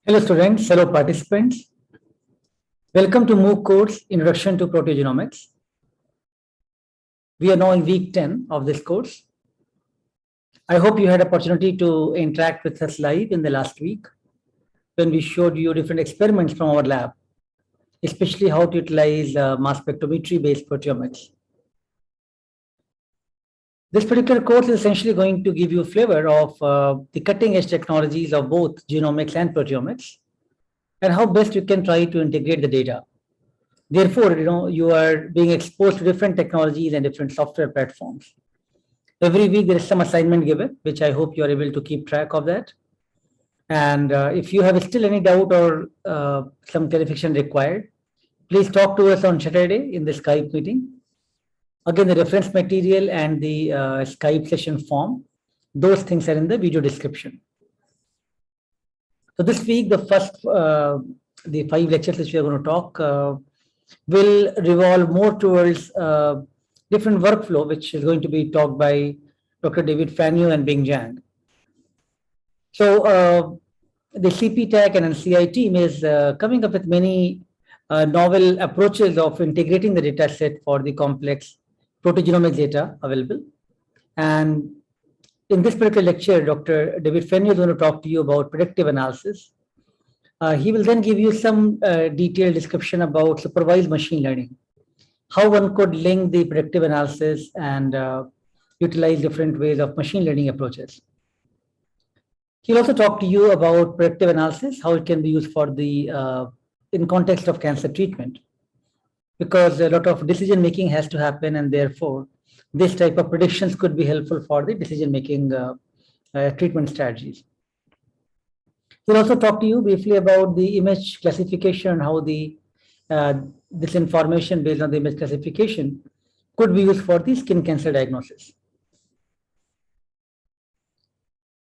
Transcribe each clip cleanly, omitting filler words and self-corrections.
Hello students, hello participants. Welcome to MOOC course Introduction to Proteogenomics. We are now in week 10 of this course. I hope you had opportunity to interact with us live in the last week when we showed you different experiments from our lab, especially how to utilize mass spectrometry based proteomics. This particular course is essentially going to give you a flavor of the cutting edge technologies of both genomics and proteomics, and how best you can try to integrate the data. Therefore, you are being exposed to different technologies and different software platforms. Every week there is some assignment given, which I hope you are able to keep track of that. And if you have still any doubt or some clarification required, please talk to us on Saturday in the Skype meeting. Again, the reference material and the Skype session form, those things are in the video description. So this week, the 5 lectures which we are going to talk will revolve more towards different workflow, which is going to be taught by Dr. David Fanyu and Bing Zhang. So the CPTAC and NCI team is coming up with many novel approaches of integrating the data set for the complex proteogenomics data available. And in this particular lecture, Dr. David Fanyu is going to talk to you about predictive analysis. He will then give you some detailed description about supervised machine learning, how one could link the predictive analysis and utilize different ways of machine learning approaches. He'll also talk to you about predictive analysis, how it can be used for the in context of cancer treatment, because a lot of decision making has to happen, and therefore this type of predictions could be helpful for the decision making treatment strategies. We'll also talk to you briefly about the image classification and how the this information based on the image classification could be used for the skin cancer diagnosis.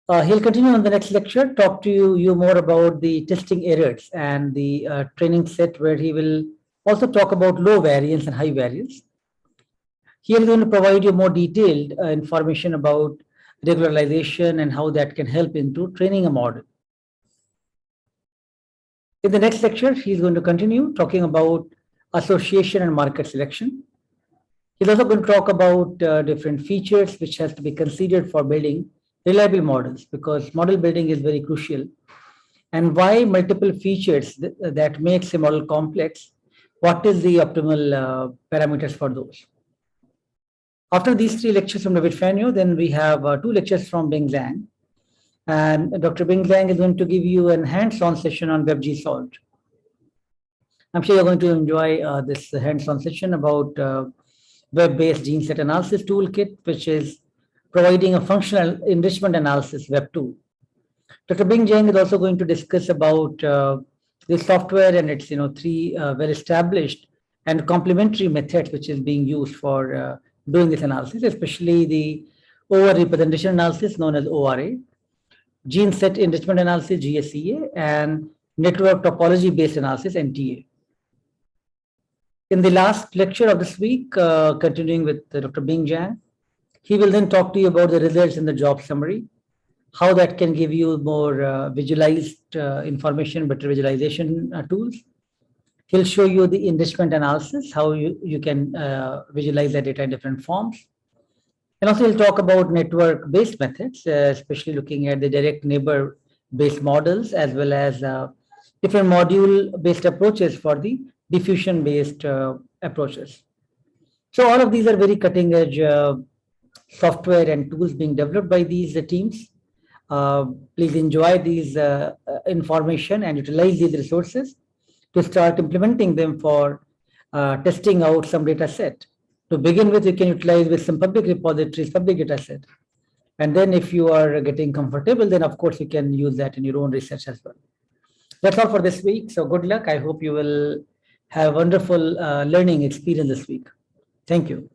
He'll continue on the next lecture, talk to you more about the testing errors and the training set, where he will also talk about low variance and high variance. He is going to provide you more detailed information about regularization and how that can help into training a model. In the next lecture, he's going to continue talking about association and market selection. He's also going to talk about different features which has to be considered for building reliable models, because model building is very crucial, and why multiple features that makes a model complex, what is the optimal parameters for those. After these 3 lectures from David Fanyu, then we have 2 lectures from Bing Zhang. And Dr. Bing Zhang is going to give you a hands-on session on WebGSalt. I'm sure you're going to enjoy this hands-on session about web-based gene set analysis toolkit, which is providing a functional enrichment analysis web tool. Dr. Bing Zhang is also going to discuss about the software and its 3 well-established and complementary methods which is being used for doing this analysis, especially the over-representation analysis known as ORA, gene set enrichment analysis GSEA, and network topology based analysis NTA. In the last lecture of this week, continuing with Dr. Bing Zhang, he will then talk to you about the results in the job summary, how that can give you more visualized information, better visualization tools. He'll show you the enrichment analysis, how you can visualize the data in different forms. And also he'll talk about network-based methods, especially looking at the direct neighbor-based models, as well as different module-based approaches for the diffusion-based approaches. So all of these are very cutting-edge software and tools being developed by these teams. Please enjoy these information and utilize these resources to start implementing them for testing out some data set. To begin with, you can utilize with some public repositories, public data set. And then if you are getting comfortable, then of course you can use that in your own research as well. That's all for this week. So good luck. I hope you will have wonderful learning experience this week. Thank you.